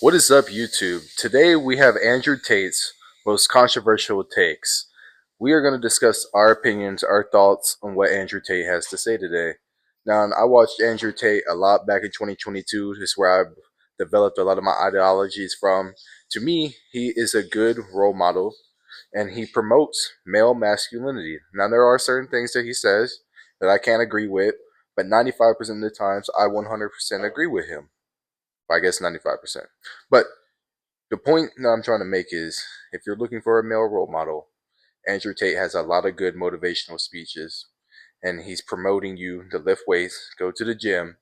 What is up, YouTube? Today we have Andrew Tate's most controversial takes. We are going to discuss our opinions, our thoughts on what Andrew Tate has to say today. Now, I watched Andrew Tate a lot back in 2022. This is where I've developed a lot of my ideologies from. To me, he is a good role model and he promotes male masculinity. Now, there are certain things that he says that I can't agree with, but 95% of the times I 100% agree with him. I guess 95%. But the point that I'm trying to make is if you're looking for a male role model, Andrew Tate has a lot of good motivational speeches and he's promoting you to lift weights, go to the gym.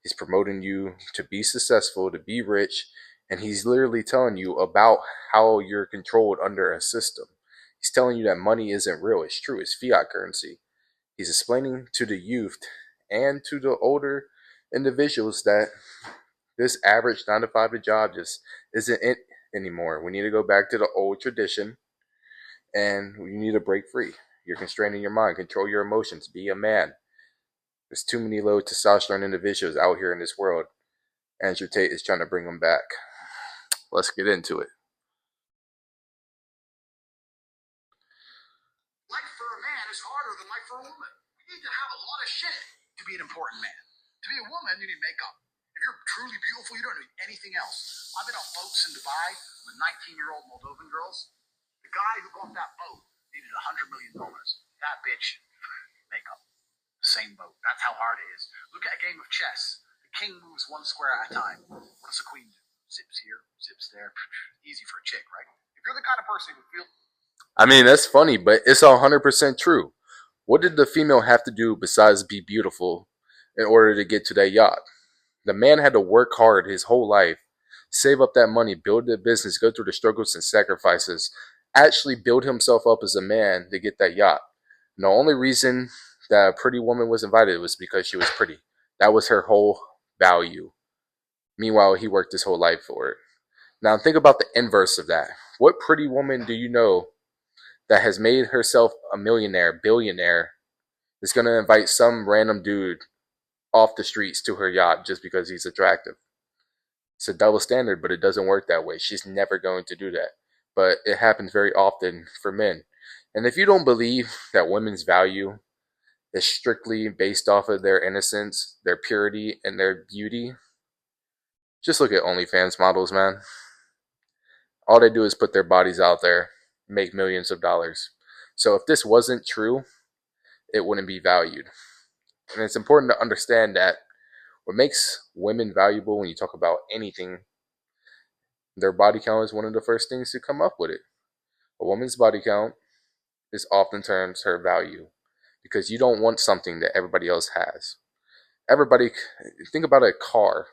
He's promoting you to be successful, to be rich, and he's literally telling you about how you're controlled under a system. He's telling you that money isn't real, it's true, it's fiat currency. He's explaining to the youth and to the older individuals that this average 9 to 5 job just isn't it anymore. We need to go back to the old tradition and we need to break free. You're constraining your mind, control your emotions, be a man. There's too many low testosterone individuals out here in this world. Andrew Tate is trying to bring them back. Let's get into it. Life for a man is harder than life for a woman. You need to have a lot of shit to be an important man. To be a woman, you need makeup. If you're truly beautiful, you don't need anything else. I've been on boats in Dubai with 19-year-old Moldovan girls. The guy who bought that boat needed $100 million. That bitch, makeup. Same boat. That's how hard it is. Look at a game of chess. The king moves one square at a time. What does the queen do? Zips here, zips there. Easy for a chick, right? If you're the kind of person who feels... I mean, that's funny, but it's 100% true. What did the female have to do besides be beautiful in order to get to that yacht? The man had to work hard his whole life, save up that money, build a business, go through the struggles and sacrifices, actually build himself up as a man to get that yacht. And the only reason that a pretty woman was invited was because she was pretty. That was her whole value. Meanwhile, he worked his whole life for it. Now think about the inverse of that. What pretty woman do you know that has made herself a millionaire, billionaire, is going to invite some random dude off the streets to her yacht just because he's attractive? It's a double standard, but it doesn't work that way. She's never going to do that. But it happens very often for men. And if you don't believe that women's value is strictly based off of their innocence, their purity, and their beauty, just look at OnlyFans models, man. All they do is put their bodies out there, make millions of dollars. So if this wasn't true, it wouldn't be valued. And it's important to understand that what makes women valuable when you talk about anything, their body count is one of the first things to come up with it. A woman's body count is oftentimes her value because you don't want something that everybody else has. Everybody, think about a car.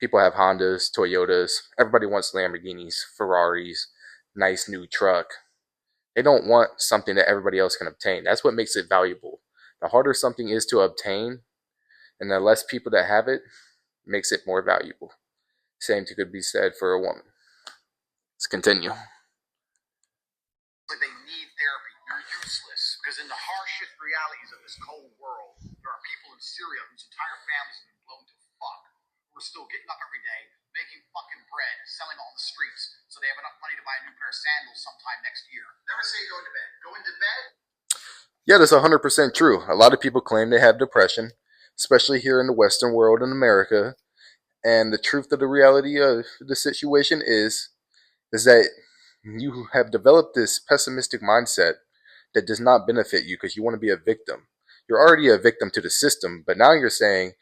People have Hondas, Toyotas. Everybody wants Lamborghinis, Ferraris, nice new truck. They don't want something that everybody else can obtain. That's what makes it valuable. The harder something is to obtain, and the less people that have it, makes it more valuable. Same could be said for a woman. Let's continue. Like they need therapy. You're useless. Because in the harshest realities of this cold world, there are people in Syria whose entire families have been blown to fuck. Who are still getting up every day, making fucking bread, selling it on the streets, so they have enough money to buy a new pair of sandals sometime next year. Never say go into bed. Go into bed. Yeah, that's 100% true. A lot of people claim they have depression, especially here in the Western world in America. And the truth of the reality of the situation is that you have developed this pessimistic mindset that does not benefit you because you want to be a victim. You're already a victim to the system, but now you're saying,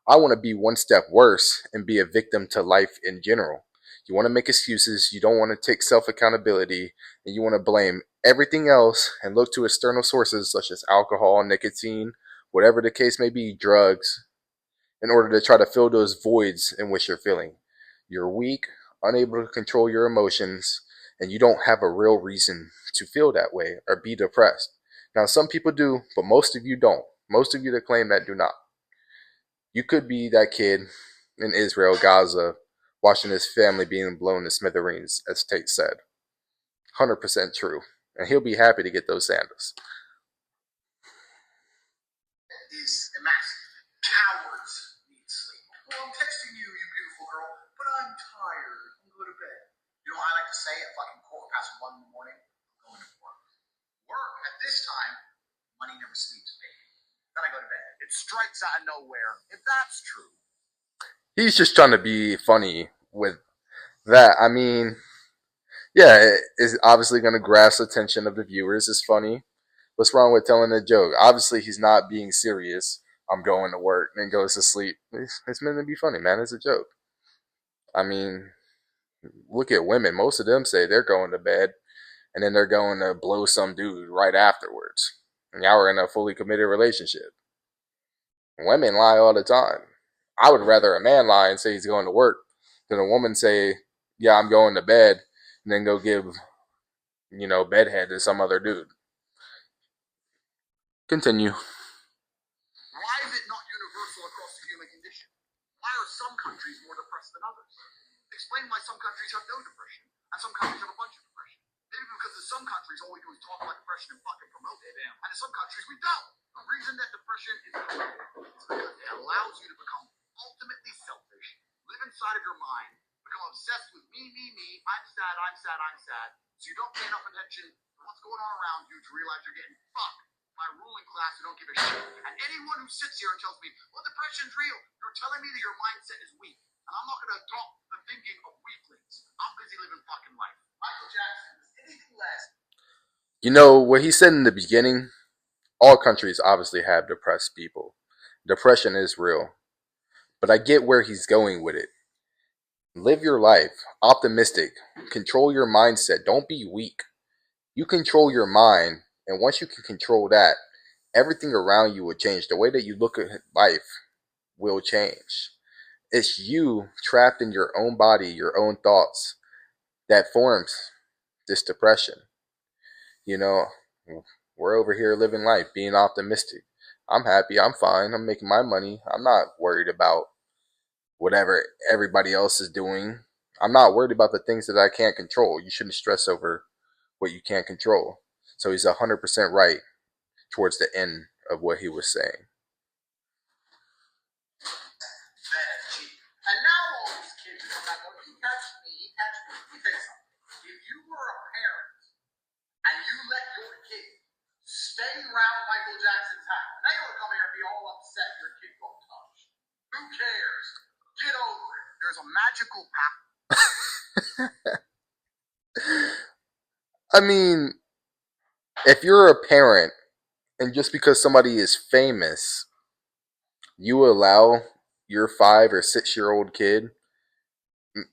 I want to be one step worse and be a victim to life in general. You want to make excuses, you don't want to take self-accountability, and you want to blame everything else and look to external sources such as alcohol, nicotine, whatever the case may be, drugs, in order to try to fill those voids in which you're feeling. You're weak, unable to control your emotions, and you don't have a real reason to feel that way or be depressed. Now, some people do, but most of you don't. Most of you that claim that do not. You could be that kid in Israel, Gaza, watching his family being blown to smithereens, as Tate said. 100% true. And he'll be happy to get those sandals. Is emasculated. Cowards need sleep. Well, I'm texting you, you beautiful girl, but I'm tired. I'm going to go to bed. You know what I like to say at fucking 1:15 in the morning? I'm going to work. Work at this time, money never sleeps, baby. Then I go to bed. It strikes out of nowhere. If that's true. He's just trying to be funny with that. I mean, yeah, it's obviously going to grasp the attention of the viewers. It's funny. What's wrong with telling a joke? Obviously, he's not being serious. I'm going to work and goes to sleep. It's meant to be funny, man. It's a joke. I mean, look at women. Most of them say they're going to bed and then they're going to blow some dude right afterwards. And y'all are in a fully committed relationship. Women lie all the time. I would rather a man lie and say he's going to work than a woman say, yeah, I'm going to bed, and then go give, bedhead to some other dude. Continue. Why is it not universal across the human condition? Why are some countries more depressed than others? Explain why some countries have no depression and some countries have a bunch of depression. Maybe because in some countries all we do is talk about depression and fucking promote it, and in some countries we don't. The reason that depression is promoted is because it allows you to become ultimately selfish, live inside of your mind, become obsessed with me, I'm sad, I'm sad. So you don't pay enough attention to what's going on around you to realize you're getting fucked by ruling class who don't give a shit. And anyone who sits here and tells me, well, depression's real, you're telling me that your mindset is weak. And I'm not going to adopt the thinking of weaklings. I'm busy living fucking life. Michael Jackson is anything less. You know, what he said in the beginning, all countries obviously have depressed people. Depression is real. But I get where he's going with it. Live your life optimistic. Control your mindset. Don't be weak. You control your mind, and once you can control that, everything around you will change. The way that you look at life will change. It's you trapped in your own body, your own thoughts, that forms this depression. You know, we're over here living life, being optimistic. I'm happy, I'm fine, I'm making my money. I'm not worried about whatever everybody else is doing. I'm not worried about the things that I can't control. You shouldn't stress over what you can't control. So he's 100% right towards the end of what he was saying. And now all these kids are like, oh, he touched me, he touched me. Let me tell you something. If you were a parent and you let your kid stay around Michael Jackson's house, now you're going to come here and be all upset your kid got touched. Who cares? Get over it. There's a magical path. I mean, if you're a parent and just because somebody is famous, you allow your 5 or 6 year old kid,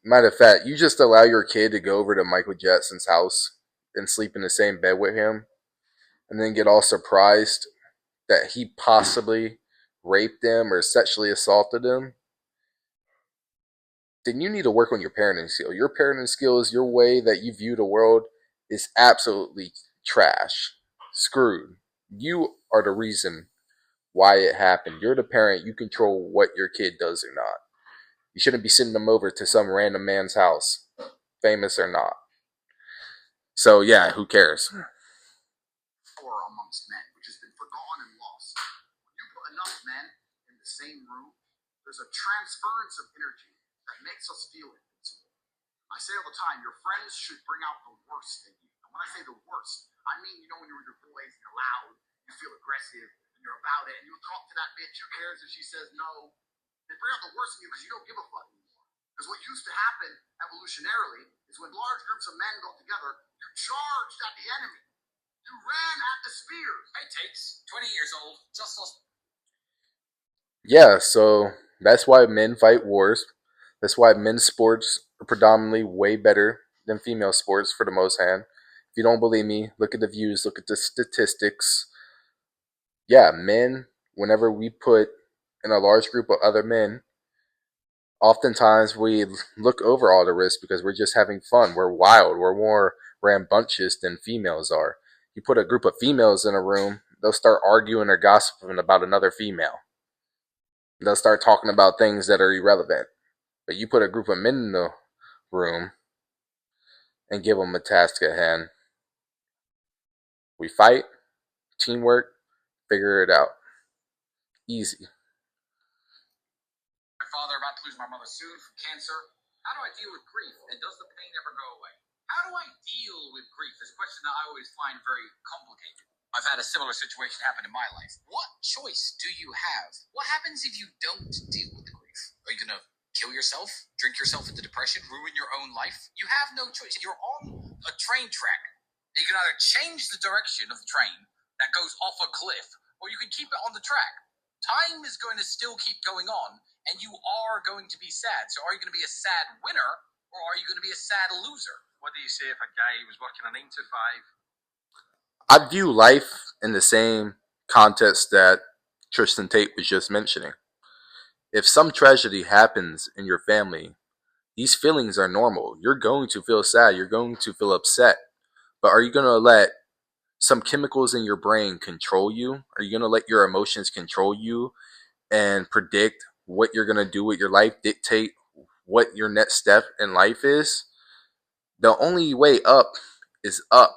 matter of fact, you just allow your kid to go over to Michael Jackson's house and sleep in the same bed with him and then get all surprised that he possibly raped them or sexually assaulted them, then you need to work on your parenting skill. Your parenting skills, your way that you view the world is absolutely trash. Screwed. You are the reason why it happened. You're the parent. You control what your kid does or not. You shouldn't be sending them over to some random man's house, famous or not. So yeah, who cares? Power amongst men, which has been forgotten and lost. When you put enough men in the same room, there's a transference of energy that makes us feel invincible. I say all the time, your friends should bring out the worst in you. And when I say the worst, I mean, when you're with your boys and you're loud, you feel aggressive, and you're about it, and you talk to that bitch, who cares if she says no? They bring out the worst in you because you don't give a fuck anymore. Because what used to happen evolutionarily is when large groups of men got together, you charged at the enemy. You ran at the spears. Hey, Tate's 20 years old, just lost. Yeah, so that's why men fight wars. That's why men's sports are predominantly way better than female sports for the most hand. If you don't believe me, look at the views, look at the statistics. Yeah, men, whenever we put in a large group of other men, oftentimes we look over all the risks because we're just having fun. We're wild. We're more rambunctious than females are. You put a group of females in a room, they'll start arguing or gossiping about another female. They'll start talking about things that are irrelevant. But you put a group of men in the room and give them a task at hand. We fight, teamwork, figure it out. Easy. My father about to lose my mother soon from cancer. How do I deal with grief, and does the pain ever go away? How do I deal with grief? This question that I always find very complicated. I've had a similar situation happen in my life. What choice do you have? What happens if you don't deal with the grief? Are you gonna kill yourself, drink yourself into depression, ruin your own life? You have no choice. You're on a train track. You can either change the direction of the train that goes off a cliff, or you can keep it on the track. Time is going to still keep going on, and you are going to be sad. So are you going to be a sad winner, or are you going to be a sad loser? What do you say if a guy was working a 9 to 5? I view life in the same context that Tristan Tate was just mentioning. If some tragedy happens in your family, these feelings are normal. You're going to feel sad. You're going to feel upset. But are you going to let some chemicals in your brain control you? Are you going to let your emotions control you and predict what you're going to do with your life, dictate what your next step in life is? The only way up is up.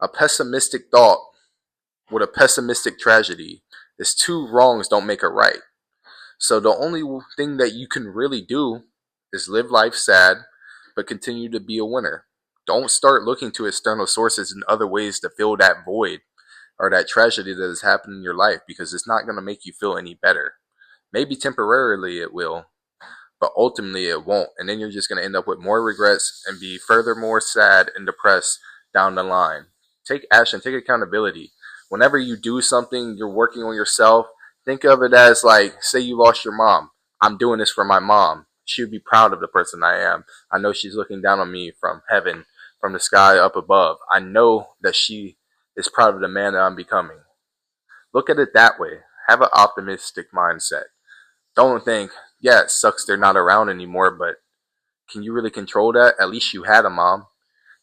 A pessimistic thought with a pessimistic tragedy is two wrongs don't make a right. So the only thing that you can really do is live life sad, but continue to be a winner. Don't start looking to external sources and other ways to fill that void or that tragedy that has happened in your life, because it's not going to make you feel any better. Maybe temporarily it will, but ultimately it won't. And then you're just going to end up with more regrets and be furthermore sad and depressed down the line. Take action, take accountability. Whenever you do something, you're working on yourself. Think of it as like, say you lost your mom. I'm doing this for my mom. She would be proud of the person I am. I know she's looking down on me from heaven, from the sky up above. I know that she is proud of the man that I'm becoming. Look at it that way. Have an optimistic mindset. Don't think, yeah, it sucks they're not around anymore, but can you really control that? At least you had a mom.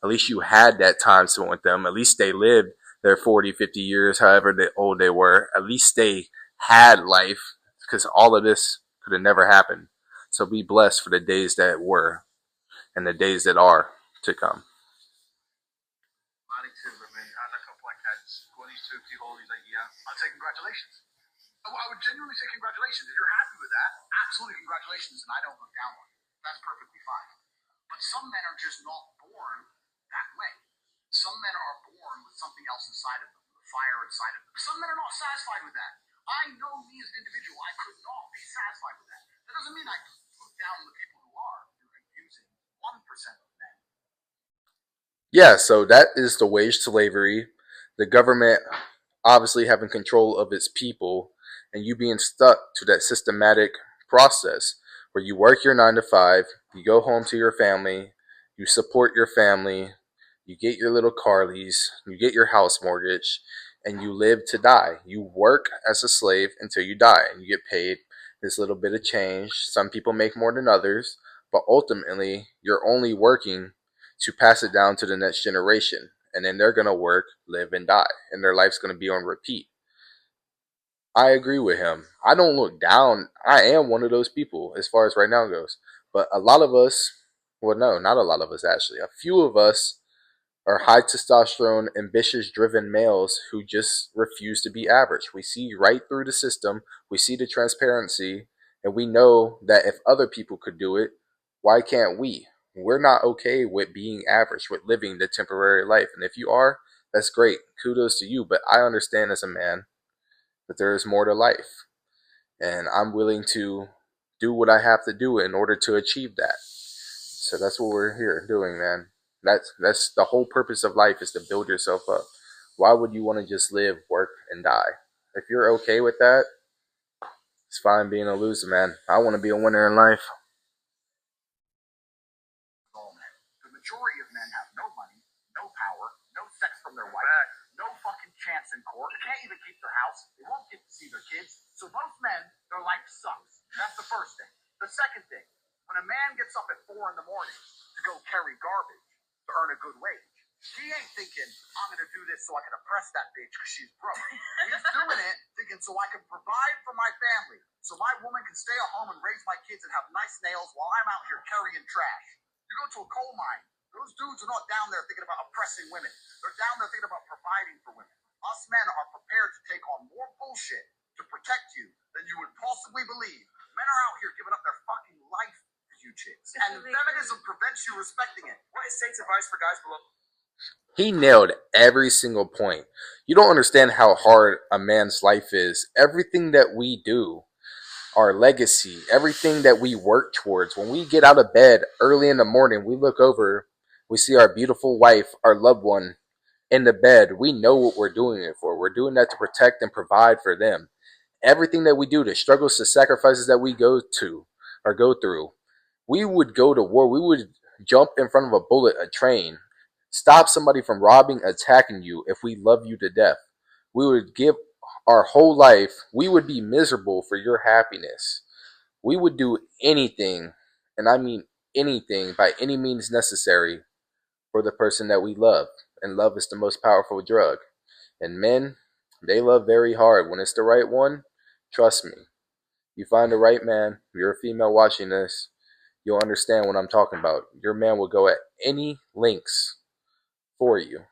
At least you had that time spent with them. At least they lived their 40, 50 years, however old they were. At least they had life, because all of this could have never happened. So be blessed for the days that were and the days that are to come. Married to women, had a couple of kids, go on these 2 3 holidays a year. I'd say congratulations. I would genuinely say congratulations. If you're happy with that, absolutely congratulations, and I don't look down on it. That's perfectly fine. But some men are just not born that way. Some men are born with something else inside of them, the fire inside of them. Some men are not satisfied with that. I know me as an individual, I could not be satisfied with that. That doesn't mean I look down on the people who are. You're confusing 1% of men. Yeah, so that is the wage slavery. The government obviously having control of its people, and you being stuck to that systematic process where you work your 9 to 5, you go home to your family, you support your family, you get your little car lease, you get your house mortgage, and you live to die. You work as a slave until you die, and you get paid this little bit of change. Some people make more than others, but ultimately, you're only working to pass it down to the next generation. And then they're going to work, live, and die. And their life's going to be on repeat. I agree with him. I don't look down. I am one of those people as far as right now goes. But a lot of us, well, no, not a lot of us actually. A few of us are high testosterone, ambitious, driven males who just refuse to be average. We see right through the system, we see the transparency, and we know that if other people could do it, why can't we? We're not okay with being average, with living the temporary life. And if you are, that's great. Kudos to you. But I understand as a man that there is more to life. And I'm willing to do what I have to do in order to achieve that. So that's what we're here doing, man. That's the whole purpose of life, is to build yourself up. Why would you want to just live, work, and die? If you're okay with that, it's fine being a loser, man. I want to be a winner in life. The majority of men have no money, no power, no sex from their wife, no fucking chance in court, can't even keep their house, they won't get to see their kids. So most men, their life sucks. That's the first thing. The second thing, when a man gets up at 4 in the morning to go carry garbage to earn a good wage, he ain't thinking, I'm going to do this so I can oppress that bitch because she's broke. He's doing it thinking so I can provide for my family, so my woman can stay at home and raise my kids and have nice nails while I'm out here carrying trash. You go to a coal mine, those dudes are not down there thinking about oppressing women. They're down there thinking about providing for women. Us men are prepared to take on more bullshit to protect you than you would possibly believe. Men are out here giving up their fucking life because you few chicks. And feminism prevents you respecting it. What is Tate's advice for guys below? He nailed every single point. You don't understand how hard a man's life is. Everything that we do, our legacy, everything that we work towards. When we get out of bed early in the morning, we look over, we see our beautiful wife, our loved one in the bed. We know what we're doing it for. We're doing that to protect and provide for them. Everything that we do, the struggles, the sacrifices that we go to or go through, we would go to war. We would jump in front of a bullet, a train, stop somebody from robbing, attacking you if we love you to death. We would give our whole life. We would be miserable for your happiness. We would do anything, and I mean anything, by any means necessary for the person that we love. And love is the most powerful drug. And men, they love very hard. When it's the right one, trust me, you find the right man, you're a female watching this, you'll understand what I'm talking about. Your man will go at any lengths for you.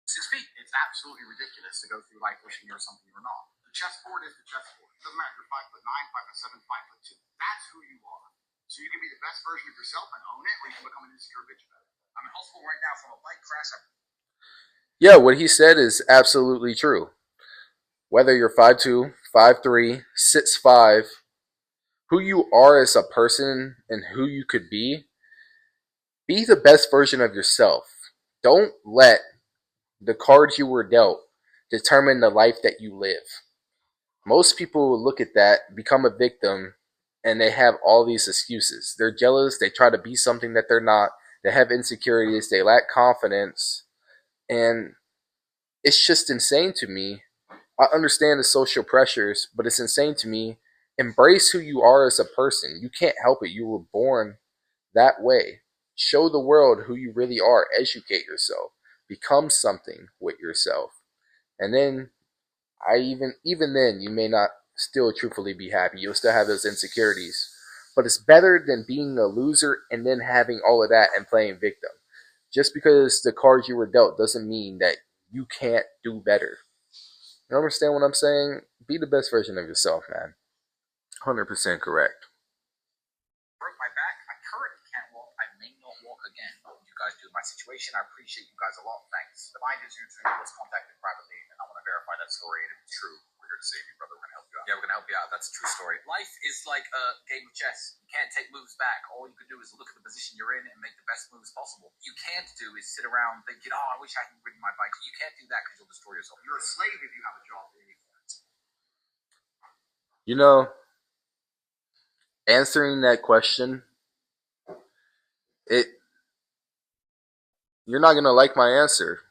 6 feet. It's absolutely ridiculous to go through life wishing you're something you're not. The chessboard is the chessboard. It doesn't matter if you're 5'9", 5'7", 5'2". That's who you are. So you can be the best version of yourself and own it, or you can become an insecure bitch about it. I'm in hospital right now from a bike crash. Yeah, what he said is absolutely true. Whether you're 5'2", 5'3", 6'5", who you are as a person and who you could be the best version of yourself. Don't let the cards you were dealt determine the life that you live. Most people look at that, become a victim, and they have all these excuses. They're jealous, they try to be something that they're not, they have insecurities, they lack confidence, and it's just insane to me. I understand the social pressures, but it's insane to me. Embrace who you are as a person. You can't help it. You were born that way. Show the world who you really are. Educate yourself. Become something with yourself. And then even then you may not still truthfully be happy. You'll still have those insecurities. But it's better than being a loser and then having all of that and playing victim. Just because the cards you were dealt doesn't mean that you can't do better. You understand what I'm saying? Be the best version of yourself, man. 100% correct. Broke my back. I currently can't walk. I may not walk again. You guys do my situation. I appreciate you guys a lot. Thanks. The mind is YouTube. Let's contact me privately, and I want to verify that story. And if it's true, we're here to save you, brother. We're going to help you out. Yeah, we're going to help you out. That's a true story. Life is like a game of chess. You can't take moves back. All you can do is look at the position you're in and make the best moves possible. You can't do is sit around thinking, oh, I wish I hadn't ridden my bike. You can't do that because you'll destroy yourself. You're a slave if you have a job. You know, answering that question, you're not going to like my answer.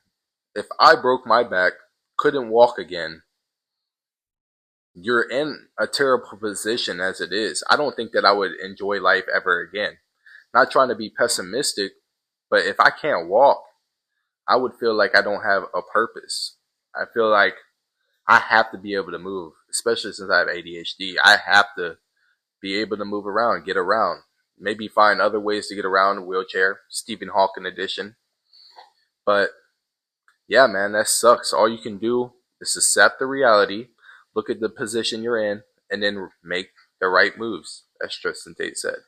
If I broke my back, couldn't walk again, you're in a terrible position as it is. I don't think that I would enjoy life ever again. Not trying to be pessimistic, but if I can't walk, I would feel like I don't have a purpose. I feel like I have to be able to move, especially since I have ADHD. I have to be able to move around, get around. Maybe find other ways to get around, a wheelchair, Stephen Hawking edition. But yeah, man, that sucks. All you can do is accept the reality, look at the position you're in, and then make the right moves, as Tristan Tate said.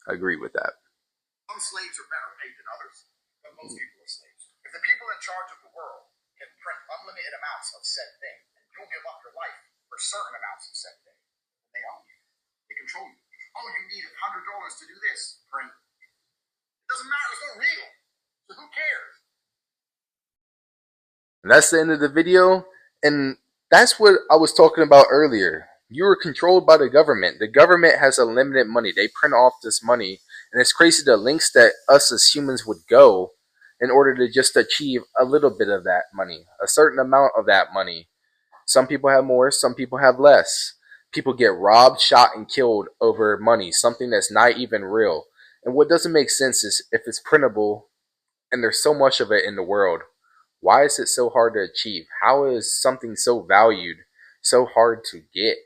I agree with that. Some slaves are better paid than others, but most people are slaves. If the people in charge of the world can print unlimited amounts of said thing, and you'll give up your life for certain amounts of said thing, they own you. They control you. Oh, you need $100 to do this. Print. It doesn't matter. It's not real. So who cares? And that's the end of the video. And that's what I was talking about earlier. You are controlled by the government. The government has unlimited money. They print off this money. And it's crazy the lengths that us as humans would go in order to just achieve a little bit of that money, a certain amount of that money. Some people have more, some people have less. People get robbed, shot, and killed over money, something that's not even real. And what doesn't make sense is if it's printable and there's so much of it in the world, why is it so hard to achieve? How is something so valued so hard to get?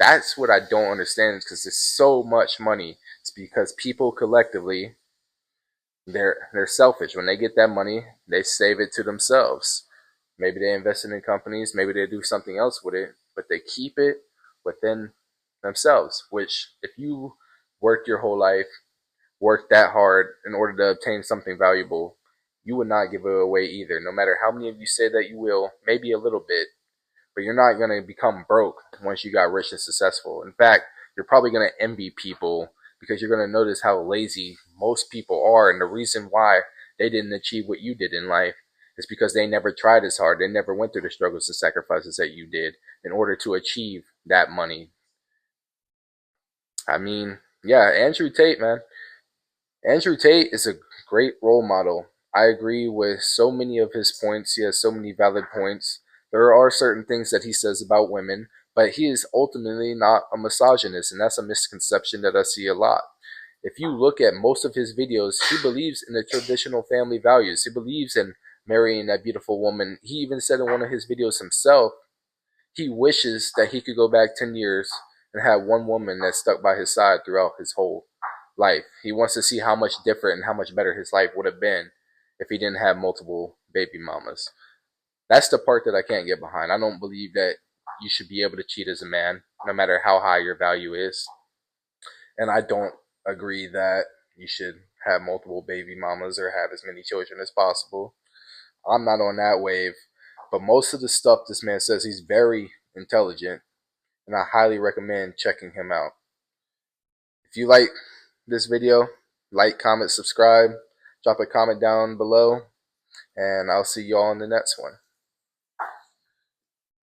That's what I don't understand, because there's so much money. It's because people collectively, they're selfish. When they get that money, they save it to themselves. Maybe they invest it in companies, maybe they do something else with it, but they keep it within themselves. Which, if you worked your whole life, worked that hard in order to obtain something valuable, you would not give it away either. No matter how many of you say that you will, maybe a little bit, but you're not going to become broke once you got rich and successful. In fact, you're probably going to envy people because you're going to notice how lazy most people are. And the reason why they didn't achieve what you did in life is because they never tried as hard. They never went through the struggles and sacrifices that you did in order to achieve that money. I mean, yeah, Andrew Tate, man. Andrew Tate is a great role model. I agree with so many of his points. He has so many valid points. There are certain things that he says about women, but he is ultimately not a misogynist, and that's a misconception that I see a lot. If you look at most of his videos, he believes in the traditional family values. He believes in marrying that beautiful woman. He even said in one of his videos himself, he wishes that he could go back 10 years and have one woman that stuck by his side throughout his whole life. He wants to see how much different and how much better his life would have been if he didn't have multiple baby mamas. That's the part that I can't get behind. I don't believe that you should be able to cheat as a man, no matter how high your value is. And I don't agree that you should have multiple baby mamas or have as many children as possible. I'm not on that wave. But most of the stuff this man says, he's very intelligent, and I highly recommend checking him out. If you like this video, like, comment, subscribe, drop a comment down below, and I'll see y'all in the next one.